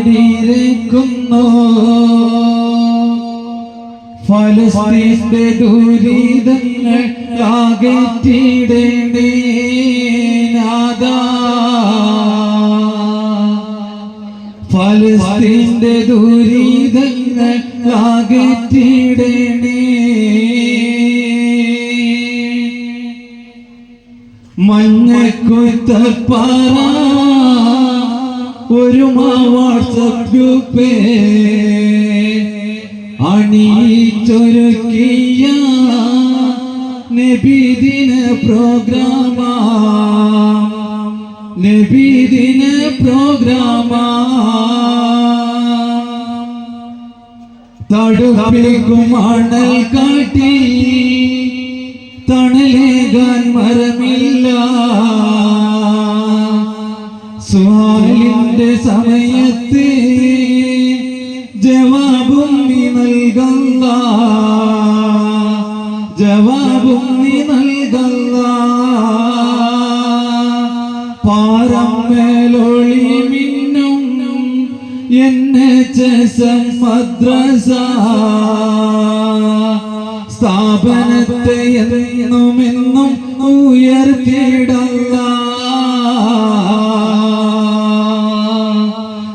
ഇലാഹിനോടിരക്കുന്നു ഫലസ്തീന്റെ ദുരിതങ്ങൾ അകറ്റിടേണ്ടേ നാഥാ ഫലസ്തീന്റെ ദുരിതങ്ങൾ അകറ്റിടേണ്ടേ മഞ്ഞക്കുത്തപ്പാറ ഒരു വാട്സപ്പ് ഗ്രൂപ്പേ അണിയിച്ചൊരുക്കിയ നബിദിന പ്രോഗ്രാമാ തടുപ്പിക്കും അണൽ കാട്ടി തണലേകാൻ മരമില്ല സുഹാലിന്റെ സമയത്ത് ജവാബും നീ നൽകല്ല പാറമേലൊളി മിന്നും NHS മദ്രസ സ്ഥാപനത്തെ എന്നുമെന്നും ഉയർത്തിയിടല്ല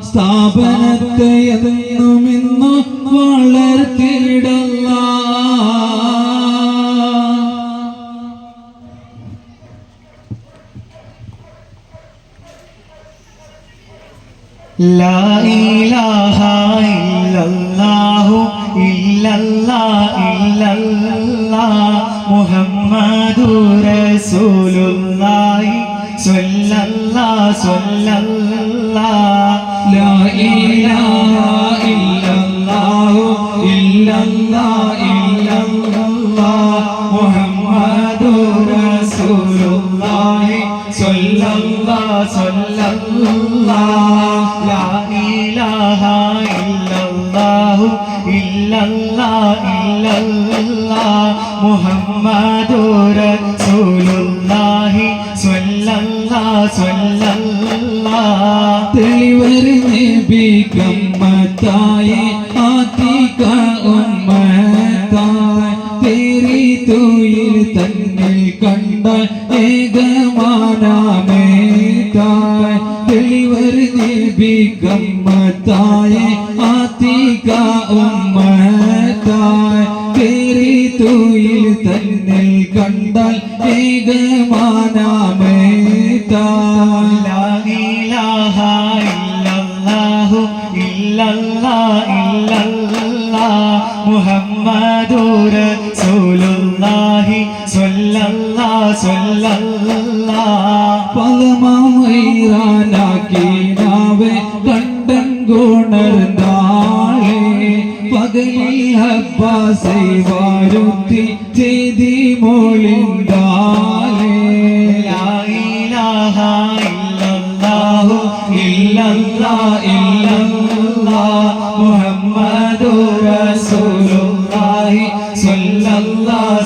സ്ഥാപനത്തെ എന്നുമെന്നും വളർത്തിയിടല്ല ലാ ഇലാഹ ഇല്ലല്ലാഹു ഇല്ലല്ലാഹ് ഇല്ലല്ലാഹ് മുഹമ്മദുർ റസൂലുള്ളാഹി സ്വല്ലല്ലാഹു ലാ ഇലാഹ ഇല്ലല്ലാഹു ഇല്ലല്ലാഹ് ഇല്ലല്ലാഹ് മുഹമ്മദുർ റസൂലുള്ളാഹി സ്വല്ലല്ലാഹു ലാ ഇലാഹ ഇല്ലല്ലാഹു ഇല്ലല്ലാഹ് ഇല്ലല്ലാഹ് മുഹമ്മദുർ റസൂലുള്ളാഹി സ്വല്ലല്ലാഹു തെളിവരെ നബിക്കമ്മത്തായി ആതിക ഉമ്മത്തായി തേരി തൊയിൽ തന്നിൽ കണ്ട ഏകമാനമേതായി തെളിവരെ നബിക്കമ്മത്തായി ആതിക ഉമ്മത്തായി തേരി തൊയിൽ തന്നിൽ കണ്ടാൽ ഏകമാനമേതായി ലാ ഇലാഹ ഇല്ലല്ലാഹു ഇല്ലല്ലാഹ് ഇല്ലല്ലാഹ് മുഹമ്മദുർ റസൂലുള്ളാഹി സ്വല്ലല്ലാഹു പലമായിരാനാക്കിനാവെ കണ്ടൻ ഗുണർന്നാളെ പകലിൽ ഹബ്ബാസൈ വാരുത്തി ചെയ്തി മോളിന്താളെ ലാ ഇലാഹ ഇല്ലല്ലാഹു ഇല്ലല്ലാഹ് ഇല്ലല്ലാഹ് മുഹമ്മദുർ റസൂലുള്ളാഹി സ്വല്ലല്ലാഹു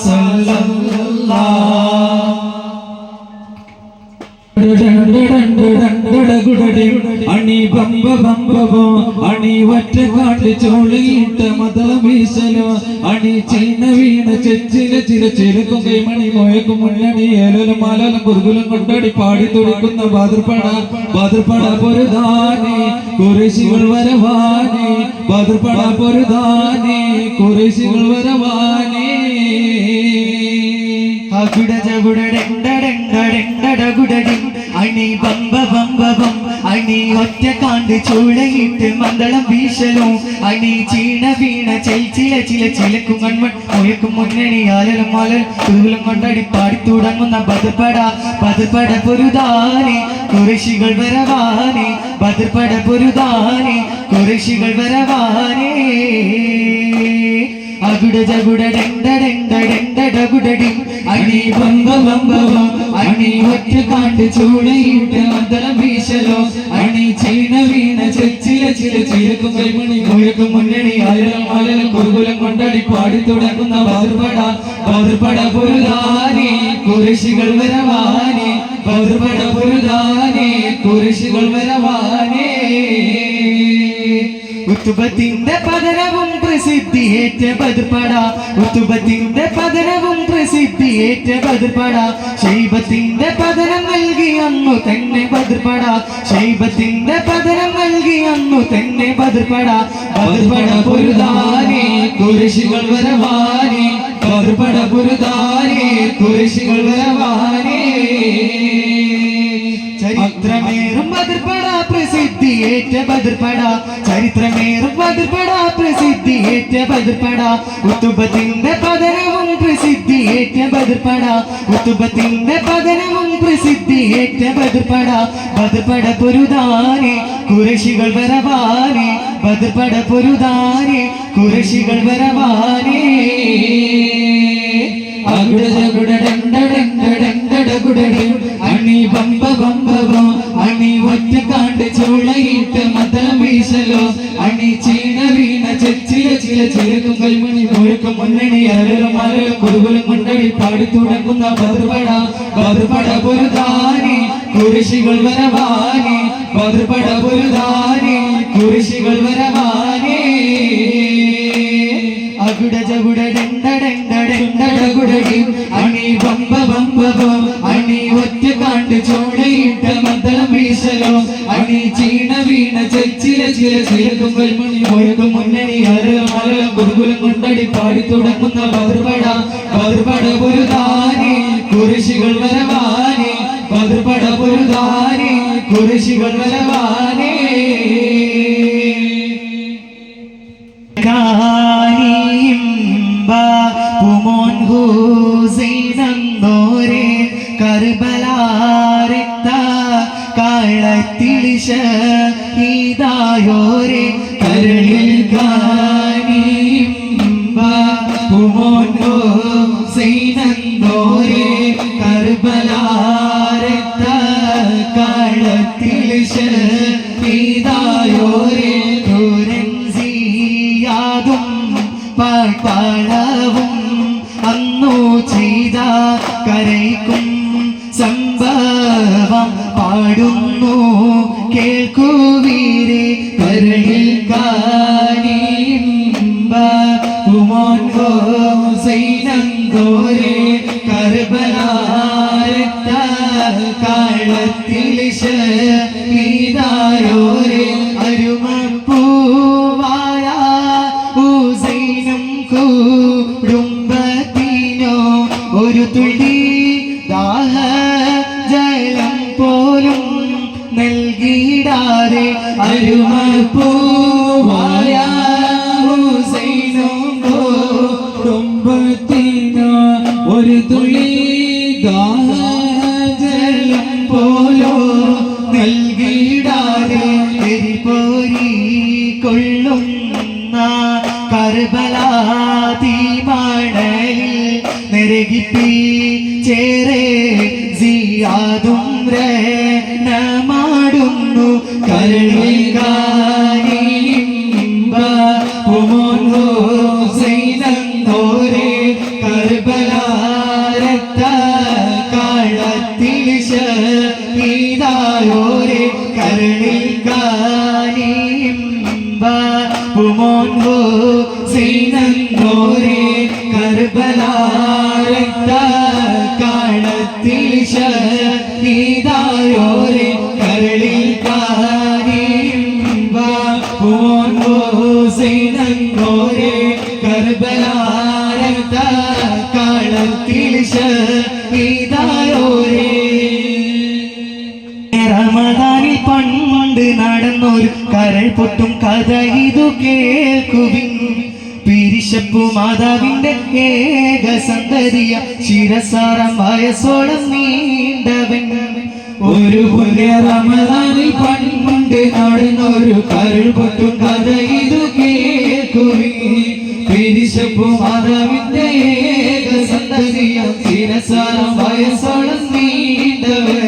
അണി ബമ്പ ബമ്പോ അണി ഒറ്റ കാട്ട് ചോളിയിട്ട് മതള വീശലോ അണി ചീന വീണ ചെച്ചില ചില ചിലക്കും കൈമണി മോയക്കും മുന്നണി ഏലോലും മാലോലും കുറുകുലും കൊണ്ടാടി പാടി തുടിക്കുന്ന ബാദർപട പൊരുതാനെ കുറേശികൾ വരവാനെ ബാദർപട പൊരുതാനെ കുറേശികൾ വരവാനെ അണി ബമ്പ ബമ്പ ബം അണി ഒറ്റ കാണ്ട് ചൂളയിട്ട് മന്ദളം വീശലും അണി ചീണ വീണ ചില ചിലക്കും കൺമൺ മുയക്കും മുന്നണി ആലലും മാലലും കുറുകുലും കൊണ്ടാടി പാടി തുടങ്ങുന്ന ബദർപട പൊരുതാനെ കുറേശികൾ വരവാനെ ബദർപട പൊരുതാനെ കുറേശികൾ വരവാനെ അഗുഡ ജഗുഡ ഡെണ്ട ഡെണ്ട ഡെണ്ട ഡഗുഡടി അണി ബമ്പ ബമ്പ ബം അണി ഒറ്റ കാണ്ട് ചൂളയിട്ട് മദ്ദളം വീശലോ അണി ചീന വീണ ചെച്ചില ചില ചിലക്കും കൈമണി മുഴക്കും മുന്നണി അയലം അലലം കുറുകുലം കൊണ്ടടി പാടി തുടങ്ങുന്ന ബദർപട പൊരുതാനെ കുരിശികൾ വരവാനെ ബദർപട പൊരുതാനെ കുരിശികൾ വരവാനെ ഉത്തുബത്തിന്റെ പതനവും പ്രസിദ്ധിയേറ്റ ബദർപട ഉത്തുബത്തിന്റെ പതനവും പ്രസിദ്ധിയേറ്റ ബദർപട ശൈബത്തിന്റെ പതനം നൽകി അന്നു തന്നെ ബദർപട ശൈബത്തിന്റെ പതനം നൽകി അന്നു തന്നെ ബദർപട ബദർപട പൊരുതാനെ കുരിശികൾ വരവാനെ ബദർപട പൊരുതാനെ കുരിശികൾ വരവാനെ ചരിത്രമേറും ബദർപട പ്രസിദ്ധിയേറ്റ ബദർപട ചരിത്രമേറും ബദർപട പ്രസിദ്ധിയേറ്റ ബദർപട ഉത്തുബത്തിന്റെ പതനവും പ്രസിദ്ധിയേറ്റ ബദർപട ഉത്തുബത്തിന്റെ പതനവും പ്രസിദ്ധിയേറ്റ ബദർപട ബദർപട പൊരുതാനെ കുറശികൾ വരവാനെ ബദർപട പൊരുതാനെ കുറശികൾ വരവാനെ അഗുഡ ജഗുഡ ഡെണ്ട ഡെണ്ട ഡെണ്ട ഡഗുഡടി അണി ബമ്പ ബമ്പ ബം അണി ഒറ്റ കാണ്ട് ചൂളയിട്ട് മദ്ദളം വീശലോ അണി ചീന വീണ ചെച്ചില ചില ചിലക്കും കൈമണി മുഴക്കും മുന്നണി അലലും അലലും കുറുകുലം കൊണ്ടടി പാടി തുടങ്ങുന്ന ബദർപട പൊരുതാനെ കുരിശികൾ വരവാനെ ബദർപട പൊരുതാനെ കുരിശികൾ വരവാനെ അഗുഡ ജഗുഡ ഡെണ്ട ഡെണ്ട ഡെണ്ട ഡഗുഡടി അണി ബമ്പ ബമ്പ ബം അണി ഒറ്റ കാണ്ട് ചൂളയിട്ട് മദ്ദളം വീശലോ അണി ചീന വീണ ചെച്ചില ചില ചിലക്കും കൽമണി മുഴക്കും മുന്നണി അലലും അലലും കുറുകുലം കൊണ്ടടി പാടി തുടങ്ങുന്ന ബദർപട പൊരുതാനെ കുരിശികൾ വരവാനെ ബദർപട പൊരുതാനെ കുരിശികൾ വരവാനെ പുമോൻ ഹുസൈനോരെ കർബലാരക്ത കാളത്തിൽ ഷഹീദായോരെ കരളിൽ കാണിമ്പ പുമോൻ ഹുസൈനോരെ കർബലാരക്ത കാളത്തിൽ ഷഹീദായോരെ യാതും പാട്ടാളവും അന്നു ചെയ്ത കരയ്ക്കും സംഭവം പാടുന്നു കേൾക്കുവീരെ കരളിൽ കാണിമ്പ പുമോൻ ഹുസൈനോരെ കർബലാരക്ത കാളത്തിൽ ഷഹീദായോരെ അരുമപ്പൂവായ ഹുസൈനും കുടുംബത്തിനോ ഒരു തുള്ളി ദാഹ ജലം പോലും നൽകിയിടാതെ അരുമപ്പൂവായ ഹുസൈനും കുടുംബത്തിനോ ഒരു തുള്ളി ദാഹജലം പോലോ നൽകിയിടാതെ എരിപോരി കൊള്ളുന്ന കർബലാതിമണലിൽ നരകിപ്പി ചേരെ സിയാദും രണമാടുന്നു കരളിൽ കാണിമ്പ പുമോൻ ഹുസൈനോരെ കർബലാരക്ത കാളത്തിൽ ഷഹീദായോരെ കരളിൽ കാണിമ്പ പുമോൻ ഹുസൈനോരെ കർബലാരക്ത കാളത്തിൽ ഷഹീദായോരെ കരളിൽ കാണിമ്പ പുമോൻ ഹുസൈനോരെ കർബലാരക്ത കാളത്തിൽ ഷഹീദായോരെ റമദാനിൽ പണ്ട് നടന്നൊരു കരൾ പൊട്ടും കഥ ഇതു കേൾക്കുവിൻ പിരിശപ്പു മാതാവിന്റെ ഏക സന്തതിയ ശിരസാരം വയസ്സോളം നീണ്ടവൻ ഒരു പുണ്യ റമദാനിൽ പണ്ട് നടന്നൊരു കരൾ പൊട്ടും കഥ ഇതു കേൾക്കുവിൻ പിരിശപ്പു വയസ്സോളം നീണ്ടവർ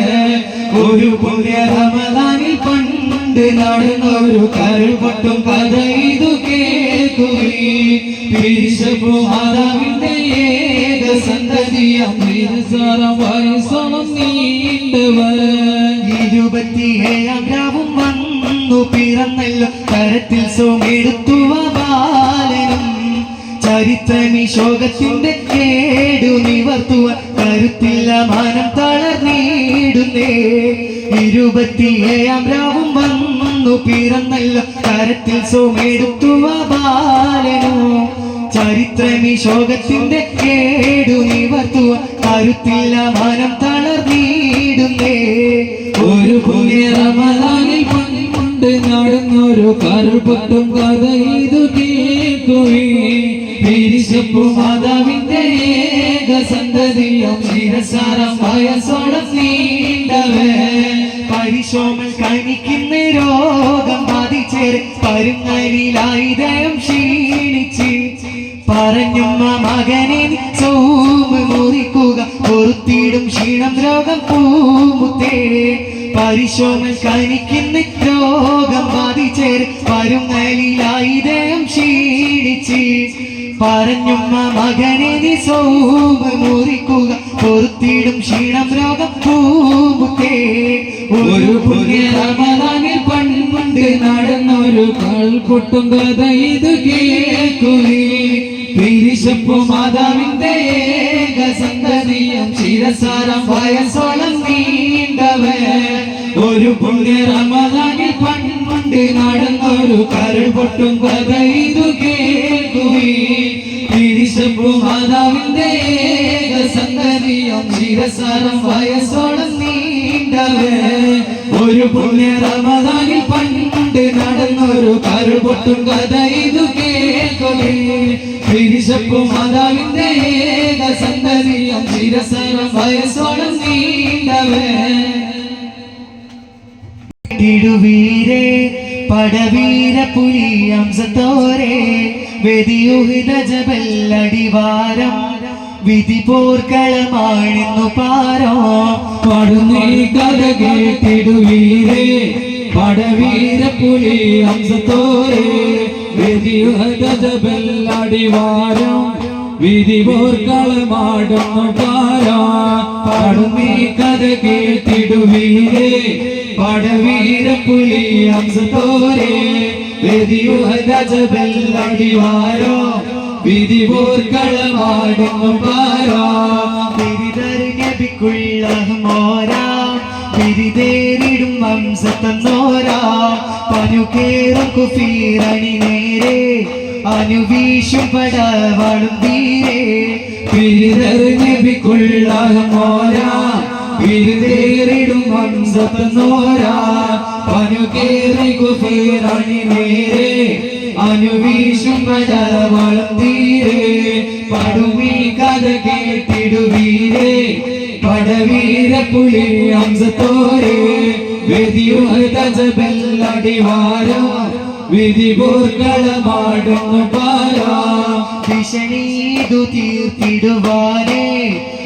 ഒരു പുണ്യ റമദാനിൽ പണ്ട് നടന്നൊരു കരുപൊട്ടും കഥ ഇതു കേൾക്കുവീ പിരിശപ്പു മാതാവിന്റെ ഏക സന്തതിയാം വയസ്സോളം നീണ്ടവർ 27-ാം രാവും വന്നു പിറന്നല്ലോ കരത്തിൽ സോമെടുത്തുവ ബാലനും ചരിത്രമീ ശോകത്തിന്റെ കേടു നിവർത്തുവാൻ കരുത്തില്ല മാനം തളർന്നിടുന്നേ 27-ാം രാവും വന്നു പിറന്നല്ലോ കരത്തിൽ സോമെടുത്തുവ ബാലനും ചരിത്രമീ ശോകത്തിന്റെ കേടു നിവർത്തുവാൻ കരുത്തില്ല മാനം തളർന്നിടുന്നേ ഒരു പുണ്യ റമദാനിൽ പണ്ട് നടന്നൊരു കരുപൊട്ടും കഥ ഇതു കേൾക്കുവീ പിരിശപ്പു മാതാവിന്റെ ഏക സന്തതിയാം ശിരസാരം വയസ്സോളം നീണ്ടവർ പരിശോമൽ കണിക്കുന്ന രോഗം ബാധിച്ചേരെ പരുങ്ങലിലായി ദയം ക്ഷീണിച്ച് പറഞ്ഞുമ്മ മകനെ സോമ് മുറിക്കുക പൊറുത്തിടും ക്ഷീണം രോഗം പൂമുത്തേ പരിശോമൽ കണിക്കുന്ന രോഗം ബാധിച്ചേരെ പരുങ്ങലിലായി ദയം ക്ഷീണിച്ച് പറഞ്ഞുമ്മ മകനെ സോമ് മുറിക്കുക പൊറുത്തിടും ക്ഷീണം രോഗം പൂമുത്തേ ഒരു പുണ്യ റമദാനിൽ പണ്ട് നടന്നൊരു കൽപ്പൊട്ടും കഥ ഇത് കേൾക്കുവീ പിരിശപ്പു മാതാവിന്റെ ഏക സന്തതിയാം ശിരസാരം വയസ്സോളം നീണ്ടവർ ഒരു പുണ്യ റമദാനിൽ പണ്ട് നടന്നൊരു കരുപൊട്ടും കഥ ഇതു കേൾക്കുവീ പിരിശപ്പു മാതാവിന്റെ ഏക സന്തതിയാം ശിരസാരം വയസ്സോളം നീണ്ടവർ ഒരു പുണ്യ റമദാനിൽ പണ്ട് നടന്നൊരു കരുപൊട്ടും കഥ ഇതു കേൾക്കുവീ പിരിശപ്പു മാതാവിന്റെ ഏക സന്തതിയാം ശിരസാരം വയസ്സോളം നീണ്ടവർ തിരുവീരേ പടവീര പുലിയംസത്തോരേ വെതിയുഹിത ജബല്ലടിവാരം വിധി പോർക്കളമാണെന്നു പാരോ പടുന്നീ കഥ കേട്ടിടുവീരേ പടവീര പുലി ഹംസത്തോരേ വെതിയുഹതജബല്ലടിവാരം വിധി പോർക്കളമാടുന്നു പാരോ പടുന്നീ കഥ കേട്ടിടുവീരേ പടവീര പുലി ഹംസത്തോരേ വെതിയുഹതജബല്ലടിവാരോ വിധി പോർക്കളമാടുന്നു പാരോ നബിക്കുള്ള മോരാ പിരിതേറിടും വംശത്തന്നോരാ പനുകേറും കുഫീരണി നേരെ അനുവീശും പടവാളും തീരെ പിരിതറിഞ്ഞിക്കുള്ള മോരാ പിരിതേറിടും വംശത്തന്നോരാ പനുകേറി കുഫീരണി നേരെ അനുവീശും പടവാളും തീരെ പടുമീ കഥ കേട്ടിടുവീരേ പടവീര പുലി ഹംസത്തോരേ വെതിയുഹതജബല്ലടിവാരോ വിധി പോർക്കളമാടുന്നു പാരാ ഭീഷണീതു തീർത്തിടുവാനേ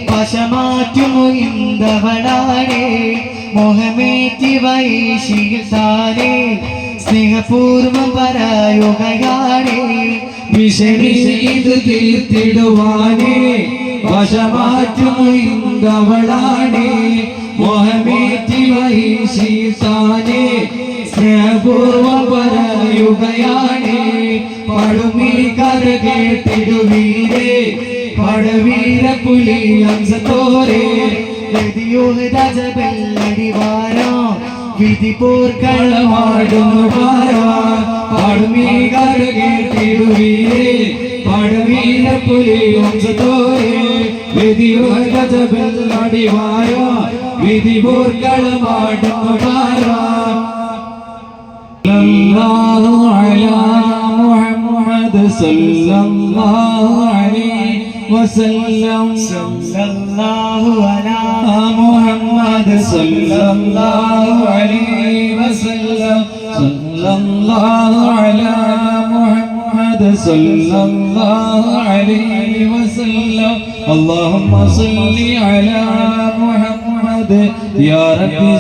വശമാറ്റുമോ ഇന്ദവളാനേ മോഹമേറ്റി വൈശിയിൽ താനേ സ്നേഹപൂർവം പറയുകയാണേ ഭീഷണീതു തീർത്തിടുവാനേ വശമാറ്റുമൊഴിന്തവളാണേ മോഹമേറ്റി വഹിശീസാനേ സ്നേഹപൂർവം പറയുകയാണേ പടുമീ കഥ കേട്ടിടുവീരേ പടവീര പുലി ഹംസത്തോരേ വെതിയുഹതജബല്ലടിവാരോ വിധി പോർക്കളമാടുന്നു പാരാ പടുമീ കഥ കേട്ടിടുവീരേ പടവീര പുലി ഹംസത്തോരേ വെതിയുഹതജബല്ലടിവാരോ വിധി പോർക്കളമാടുന്നു പാരാ സല്ലല്ലാഹു അലാ മുഹമ്മദ് സല്ലല്ലാഹു അലൈഹി വസല്ലം സല്ലല്ലാഹു അലാ മുഹമ്മദ് സല്ലല്ലാഹു അലൈഹി വസല്ലം സല്ലല്ലാഹു അലാ മുഹമ്മദ് محمد صلى الله عليه وسلم اللهم صل على محمد يا رب